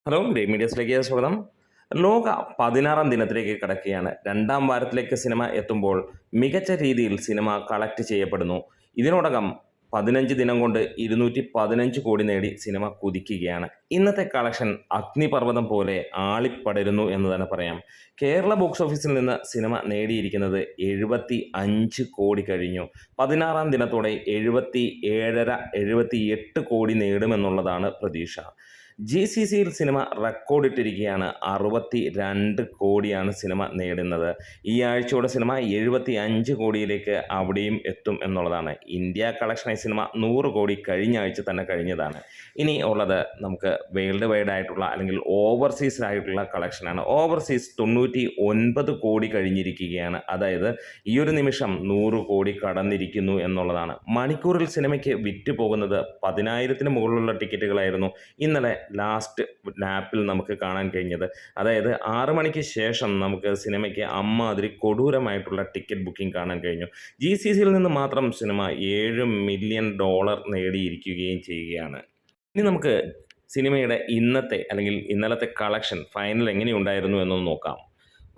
Hello great മീഡിയസിലേക്ക് സ്വാഗതം. ലോക 16-ാം ദിനത്തിലേക്ക് കടക്കുകയാണ്. രണ്ടാം വാരത്തിലേക്ക് സിനിമ എത്തുമ്പോൾ മികച്ച രീതിയിൽ സിനിമ കളക്ട് ചെയ്യപ്പെടുന്നു. ഇതിനോടകം 15 ദിനം കൊണ്ട് 215 കോടി നേടി സിനിമ കുതിക്കുകയാണ്. ഇന്നത്തെ കളക്ഷൻ അഗ്നിപർവ്വതം പോലെ ആളിപ്പടരുന്നു എന്ന് തന്നെ പറയാം. കേരള ബോക്സ് ഓഫീസിൽ നിന്ന് സിനിമ നേടിയിരിക്കുന്നത് 75 കോടി കഴിഞ്ഞു. 16-ാം ദിനത്തോടെ 77.5 78 കോടി നേടുമെന്നുള്ളതാണ് പ്രതീക്ഷ. GCCയിൽ സിനിമ റെക്കോർഡിട്ടിരിക്കുകയാണ്. 62 കോടിയാണ് സിനിമ നേടുന്നത്. ഈ ആഴ്ചയോടെ സിനിമ 75 കോടിയിലേക്ക് അവിടെയും എത്തും എന്നുള്ളതാണ്. ഇന്ത്യ കളക്ഷനായി സിനിമ 100 കോടി കഴിഞ്ഞ ആഴ്ച തന്നെ കഴിഞ്ഞതാണ്. ഇനി ഉള്ളത് നമുക്ക് വേൾഡ് വൈഡ് ആയിട്ടുള്ള അല്ലെങ്കിൽ ഓവർസീസിലായിട്ടുള്ള കളക്ഷനാണ്. ഓവർസീസ് 99 കോടി കഴിഞ്ഞിരിക്കുകയാണ്. അതായത് ഈ ഒരു നിമിഷം 100 കോടി കടന്നിരിക്കുന്നു എന്നുള്ളതാണ്. മണിക്കൂറിൽ സിനിമയ്ക്ക് വിറ്റ് പോകുന്നത് 10,000-ന് മുകളിലുള്ള ടിക്കറ്റുകളായിരുന്നു ഇന്നലെ ലാസ്റ്റ് ലാപ്പിൽ നമുക്ക് കാണാൻ കഴിഞ്ഞത്. അതായത് 6 മണിക്ക് ശേഷം നമുക്ക് സിനിമയ്ക്ക് അമ്മാതിരി കൊടൂരമായിട്ടുള്ള ടിക്കറ്റ് ബുക്കിംഗ് കാണാൻ കഴിഞ്ഞു. GCCയിൽ നിന്ന് മാത്രം സിനിമ $7 മില്യൺ നേടിയിരിക്കുകയും ചെയ്യുകയാണ്. ഇനി നമുക്ക് സിനിമയുടെ ഇന്നത്തെ അല്ലെങ്കിൽ ഇന്നലത്തെ കളക്ഷൻ ഫൈനൽ എങ്ങനെയുണ്ടായിരുന്നു എന്നൊന്ന് നോക്കാം.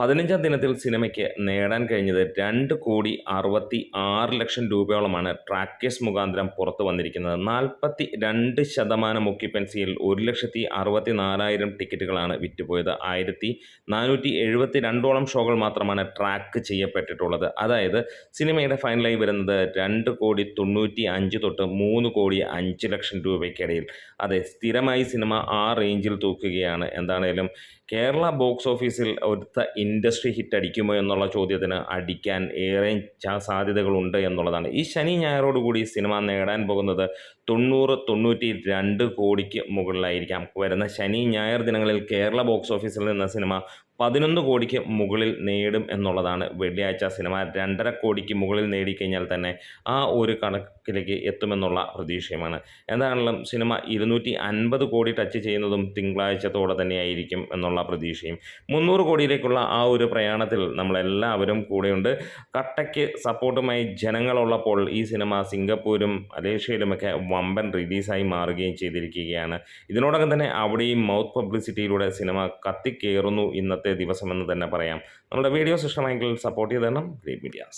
15-ാം ദിനത്തിൽ സിനിമയ്ക്ക് നേടാൻ കഴിഞ്ഞത് 2,66,00,000 രൂപയോളമാണ് ട്രാക്കേഴ്സ് മുഖാന്തരം പുറത്തു വന്നിരിക്കുന്നത്. 42% ഒക്യുപ്പൻസിയിൽ 1,64,000 ടിക്കറ്റുകളാണ് വിറ്റുപോയത്. 1,472 ഷോകൾ മാത്രമാണ് ട്രാക്ക് ചെയ്യപ്പെട്ടിട്ടുള്ളത്. അതായത് സിനിമയുടെ ഫൈനലായി വരുന്നത് 2,95 തൊട്ട് 3,05,00,000 രൂപയ്ക്കിടയിൽ. അതെ, സ്ഥിരമായി സിനിമ ആ റേഞ്ചിൽ തൂക്കുകയാണ്. എന്താണേലും കേരള ബോക്സ് ഓഫീസിൽ ഒരുത്ത ഇൻഡസ്ട്രി ഹിറ്റ് അടിക്കുമോ എന്നുള്ള ചോദ്യത്തിന് അടിക്കാൻ ഏറെ സാധ്യതകളുണ്ട് എന്നുള്ളതാണ്. ഈ ശനി ഞായറോടുകൂടി സിനിമ നേടാൻ പോകുന്നത് 90-92 കോടിക്ക് മുകളിലായിരിക്കാം. വരുന്ന ശനി ഞായർ ദിനങ്ങളിൽ കേരള ബോക്സ് ഓഫീസിൽ നിന്ന് സിനിമ 11 കോടിക്ക് മുകളിൽ നേടും എന്നുള്ളതാണ്. വെള്ളിയാഴ്ച സിനിമ 2.5 കോടിക്ക് മുകളിൽ നേടിക്കഴിഞ്ഞാൽ തന്നെ ആ ഒരു കണക്കിലേക്ക് എത്തുമെന്നുള്ള പ്രതീക്ഷയുമാണ്. എന്താണെങ്കിലും സിനിമ 250 കോടി ടച്ച് ചെയ്യുന്നതും തിങ്കളാഴ്ചത്തോടെ തന്നെയായിരിക്കും എന്നുള്ള പ്രതീക്ഷയും. 300 കോടിയിലേക്കുള്ള ആ ഒരു പ്രയാണത്തിൽ നമ്മളെല്ലാവരും കൂടെയുണ്ട്. കട്ടയ്ക്ക് സപ്പോർട്ടുമായി ജനങ്ങളുള്ളപ്പോൾ ഈ സിനിമ സിംഗപ്പൂരും മലേഷ്യയിലുമൊക്കെ വമ്പൻ റിലീസായി മാറുകയും ചെയ്തിരിക്കുകയാണ്. ഇതിനോടകം തന്നെ അവിടെയും മൗത്ത് പബ്ലിസിറ്റിയിലൂടെ സിനിമ കത്തിക്കയറുന്നു ഇന്നത്തെ ദിവസമെന്ന് തന്നെ പറയാം. നമ്മുടെ വീഡിയോസ് ഇഷ്ടമായെങ്കിൽ സപ്പോർട്ട് ചെയ്ത് തരണം ഗ്രേറ്റ് മീഡിയാസ്.